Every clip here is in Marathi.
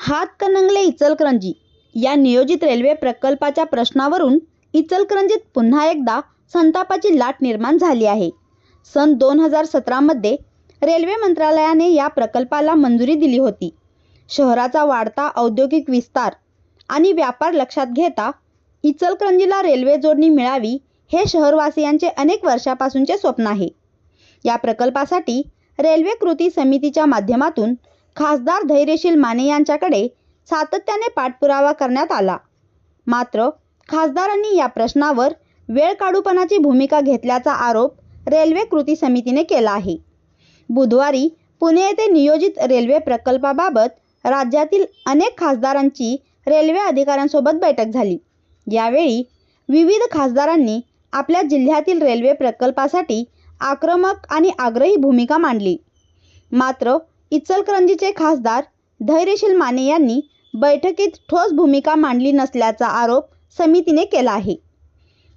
हातकणंगले इचलकरंजी या नियोजित रेल्वे प्रकल्पाच्या प्रश्नावरून इचलकरंजीत पुन्हा एकदा संतापाची लाट निर्माण झाली आहे। सन 2017 मध्ये रेल्वे मंत्रालयाने या प्रकल्पाला मंजुरी दिली होती। शहराचा वाढता औद्योगिक विस्तार आणि व्यापार लक्षात घेता इचलकरंजीला रेल्वे जोडणी मिळावी हे शहरवासियांचे अनेक वर्षापासूनचे स्वप्न आहे। या प्रकल्पासाठी रेल्वे कृती समितीच्या माध्यमातून खासदार धैर्यशील माने यांच्याकडे सातत्याने पाठपुरावा करण्यात आला। मात्र खासदारांनी या प्रश्नावर वेळकाढूपणाची भूमिका घेतल्याचा आरोप रेल्वे कृती समितीने केला आहे। बुधवारी पुणे येथे नियोजित रेल्वे प्रकल्पाबाबत राज्यातील अनेक खासदारांची रेल्वे अधिकाऱ्यांसोबत बैठक झाली। यावेळी विविध खासदारांनी आपल्या जिल्ह्यातील रेल्वे प्रकल्पासाठी आक्रमक आणि आग्रही भूमिका मांडली। मात्र इचलकरंजीचे खासदार धैर्यशील माने यांनी बैठकीत ठोस भूमिका मांडली नसल्याचा आरोप समितीने केला आहे।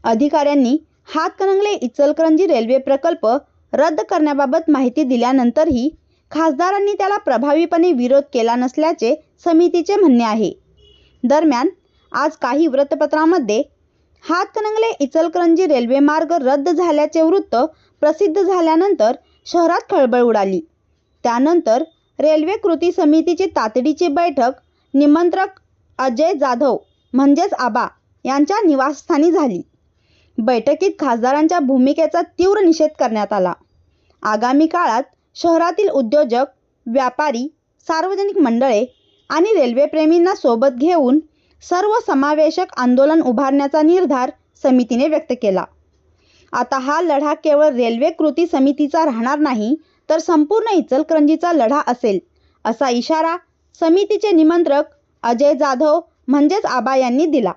अधिकाऱ्यांनी हातकणंगले इचलकरंजी रेल्वे प्रकल्प रद्द करण्याबाबत माहिती दिल्यानंतरही खासदारांनी त्याला प्रभावीपणे विरोध केला नसल्याचे समितीचे म्हणणे आहे। दरम्यान आज काही वृत्तपत्रांमध्ये हातकणंगले इचलकरंजी रेल्वे मार्ग रद्द झाल्याचे वृत्त प्रसिद्ध झाल्यानंतर शहरात खळबळ उडाली। त्यानंतर रेल्वे कृती समितीची तातडीची बैठक निमंत्रक अजय जाधव म्हणजेच आबा यांच्या निवासस्थानी झाली। बैठकीत खासदारांच्या भूमिकेचा तीव्र निषेध करण्यात आला। आगामी काळात शहरातील उद्योजक, व्यापारी, सार्वजनिक मंडळे आणि रेल्वेप्रेमींना सोबत घेऊन सर्वसमावेशक आंदोलन उभारण्याचा निर्धार समितीने व्यक्त केला। आता हा लढा केवळ रेल्वे कृती समितीचा राहणार नाही तर संपूर्ण इचलकरंजीचा लढा असेल, असा इशारा समितीचे निमंत्रक अजय जाधव म्हणजेच आबा यांनी दिला।